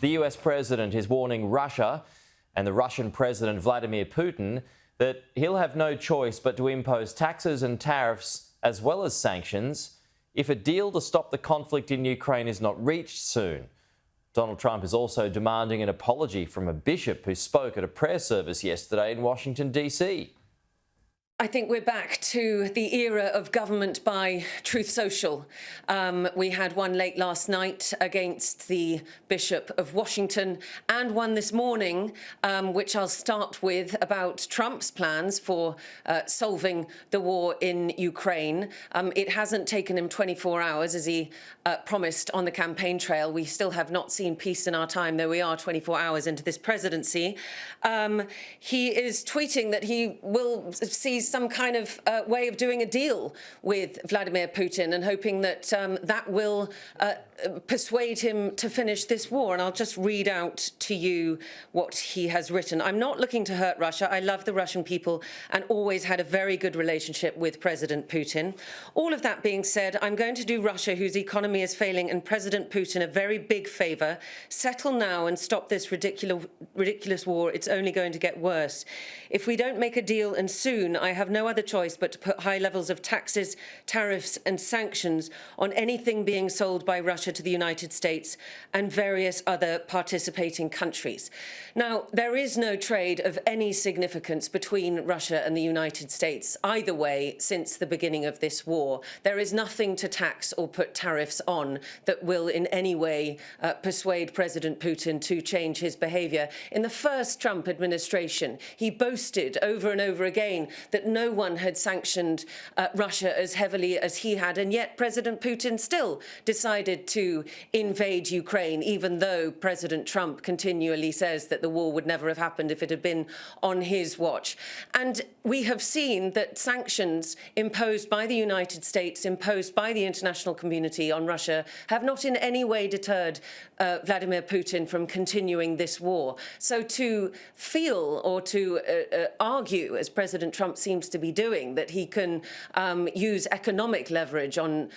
The US president is warning Russia and the Russian President Vladimir Putin that he'll have no choice but to impose taxes and tariffs as well as sanctions if a deal to stop the conflict in Ukraine is not reached soon. Donald Trump is also demanding an apology from a bishop who spoke at a prayer service yesterday in Washington, D.C. I think we're back to the era of government by Truth Social. We had one late last night against the Bishop of Washington and one this morning, which I'll start with, about Trump's plans for solving the war in Ukraine. It hasn't taken him 24 hours, as he promised on the campaign trail. We still have not seen peace in our time, though we are 24 hours into this presidency. He is tweeting that he will seize some kind of way of doing a deal with Vladimir Putin and hoping that that will persuade him to finish this war. And I'll just read out to you what he has written. I'm not looking to hurt Russia. I love the Russian people and always had a very good relationship with President Putin. All of that being said, I'm going to do Russia, whose economy is failing, and President Putin a very big favour. Settle now and stop this ridiculous war. It's only going to get worse. If we don't make a deal, and soon, I have no other choice but to put high levels of taxes, tariffs and sanctions on anything being sold by Russia to the United States and various other participating countries. Now, there is no trade of any significance between Russia and the United States either way since the beginning of this war. There is nothing to tax or put tariffs on that will in any way persuade President Putin to change his behaviour. In the first Trump administration, he boasted over and over again that no one had sanctioned Russia as heavily as he had, and yet President Putin still decided to invade Ukraine, even though President Trump continually says that the war would never have happened if it had been on his watch. And we have seen that sanctions imposed by the United States, imposed by the international community on Russia, have not in any way deterred Vladimir Putin from continuing this war. So to feel or to argue, as President Trump seems to be doing, that he can use economic leverage on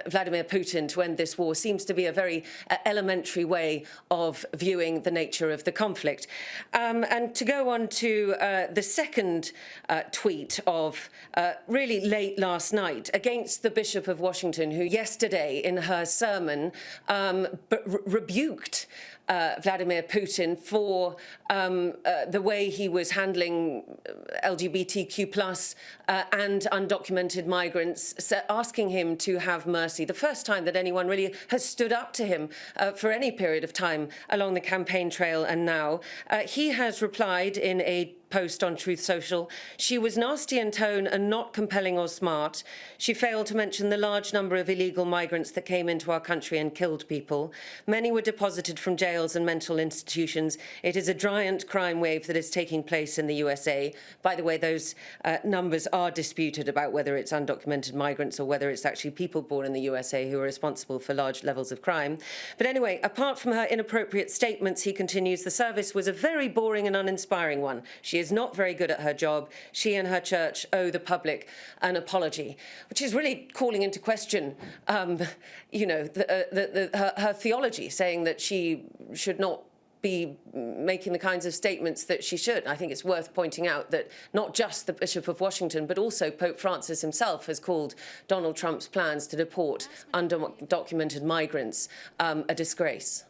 Vladimir Putin to end this war seems to be a very elementary way of viewing the nature of the conflict. And to go on to the second tweet of really late last night against the Bishop of Washington, who yesterday in her sermon rebuked Vladimir Putin for the way he was handling LGBTQ+ and undocumented migrants, asking him to have mercy. The first time that anyone really has stood up to him for any period of time along the campaign trail, and now he has replied in a post on Truth Social. She was nasty in tone and not compelling or smart. She failed to mention the large number of illegal migrants that came into our country and killed people. Many were deposited from jails and mental institutions. It is a giant crime wave that is taking place in the USA. By the way, those numbers are disputed about whether it's undocumented migrants or whether it's actually people born in the USA who are responsible for large levels of crime. But anyway, apart from her inappropriate statements, he continues, the service was a very boring and uninspiring one. She is not very good at her job. She and her church owe the public an apology, which is really calling into question, you know, her theology, saying that she should not be making the kinds of statements that she should. I think it's worth pointing out that not just the Bishop of Washington, but also Pope Francis himself has called Donald Trump's plans to deport undocumented migrants a disgrace.